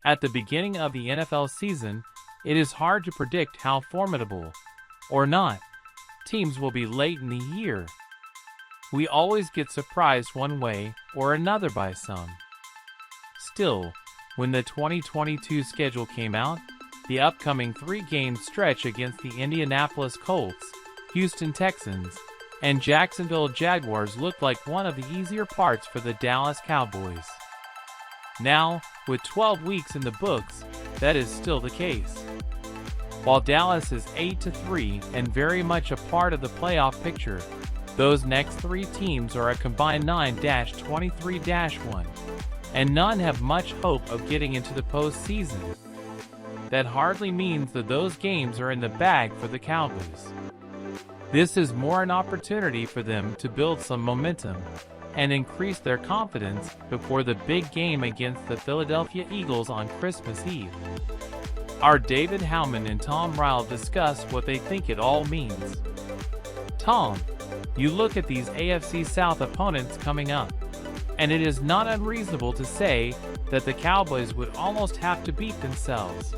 At the beginning of the NFL season, it is hard to predict how formidable, or not, teams will be late in the year. We always get surprised one way or another by some. Still, when the 2022 schedule came out, the upcoming 3-game stretch against the Indianapolis Colts, Houston Texans, and Jacksonville Jaguars looked like one of the easier parts for the Dallas Cowboys. Now, with 12 weeks in the books, that is still the case. While Dallas is 8-3 and very much a part of the playoff picture, those next 3 teams are a combined 9-23-1, and none have much hope of getting into the postseason. That hardly means that those games are in the bag for the Cowboys. This is more an opportunity for them to build some momentum and increase their confidence before the big game against the Philadelphia Eagles on Christmas Eve. Our David Howman and Tom Ryle discuss what they think it all means. Tom, you look at these AFC South opponents coming up, and it is not unreasonable to say that the Cowboys would almost have to beat themselves.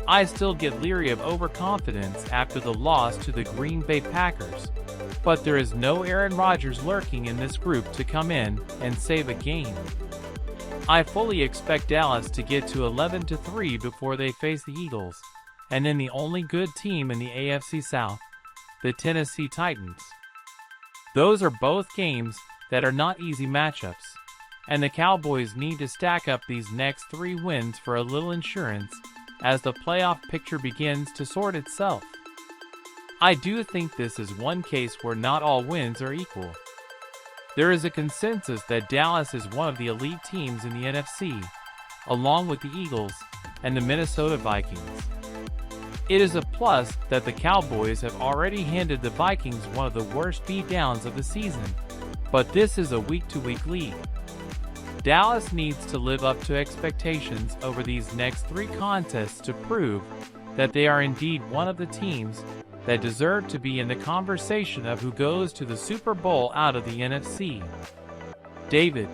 I still get leery of overconfidence after the loss to the Green Bay Packers, but there is no Aaron Rodgers lurking in this group to come in and save a game. I fully expect Dallas to get to 11-3 before they face the Eagles, and then the only good team in the AFC South, the Tennessee Titans. Those are both games that are not easy matchups, and the Cowboys need to stack up these next 3 wins for a little insurance as the playoff picture begins to sort itself. I do think this is one case where not all wins are equal. There is a consensus that Dallas is one of the elite teams in the NFC, along with the Eagles and the Minnesota Vikings. It is a plus that the Cowboys have already handed the Vikings one of the worst beatdowns of the season, but this is a week-to-week league. Dallas needs to live up to expectations over these next 3 contests to prove that they are indeed one of the teams that deserve to be in the conversation of who goes to the Super Bowl out of the NFC. David,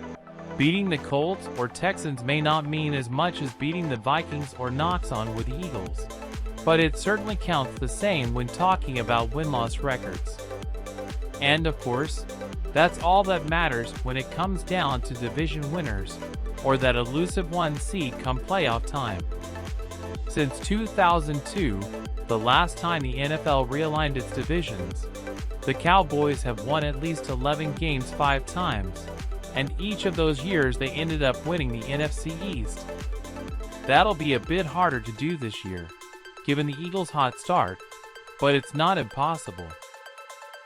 beating the Colts or Texans may not mean as much as beating the Vikings or knocks on with the Eagles, but it certainly counts the same when talking about win-loss records. And of course, that's all that matters when it comes down to division winners, or that elusive 1 seed come playoff time. Since 2002, the last time the NFL realigned its divisions, the Cowboys have won at least 11 games 5 times, and each of those years they ended up winning the NFC East. That'll be a bit harder to do this year, given the Eagles' hot start, but it's not impossible.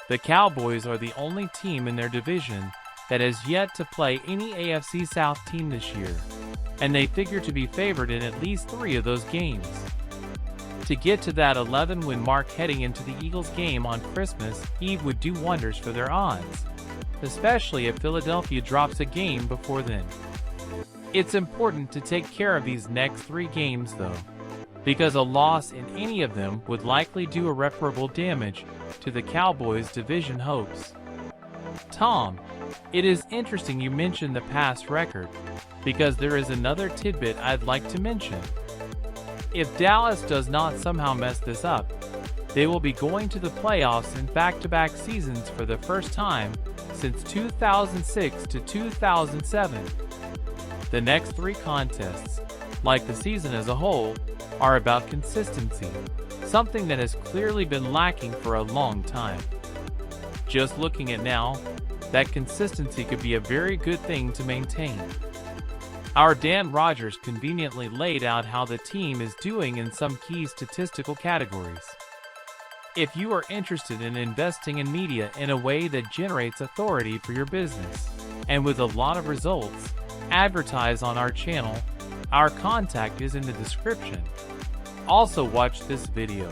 The Cowboys are the only team in their division that has yet to play any AFC South team this year, and they figure to be favored in at least 3 of those games. To get to that 11-win mark heading into the Eagles game on Christmas Eve would do wonders for their odds, especially if Philadelphia drops a game before then. It's important to take care of these next 3 games though, because a loss in any of them would likely do irreparable damage to the Cowboys' division hopes. Tom, it is interesting you mentioned the past record, because there is another tidbit I'd like to mention. If Dallas does not somehow mess this up, they will be going to the playoffs in back-to-back seasons for the first time since 2006 to 2007. The next 3 contests, like the season as a whole, are about consistency, something that has clearly been lacking for a long time. Just looking at now, that consistency could be a very good thing to maintain. Our Dan Rogers conveniently laid out how the team is doing in some key statistical categories. If you are interested in investing in media in a way that generates authority for your business, and with a lot of results, advertise on our channel. Our contact is in the description. Also watch this video.